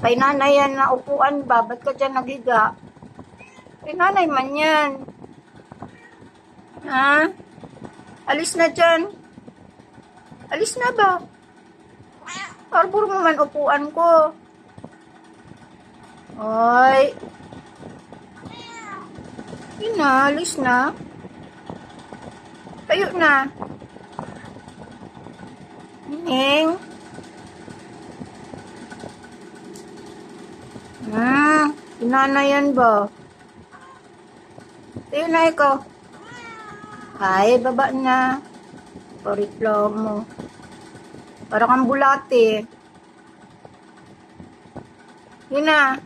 Kay nanay yan na upuan ba? Ba't ka dyan nagiga? Kay nanay man yan. Ha? Alis na dyan. Alis na ba? Arbor mo man upuan ko. Oy. Yun na, alis na. Tayo na. Ning. Inanayan ba? Tayo na ikaw. Ay, baba na. Pariklamo. Parang ang bulate. Yun na.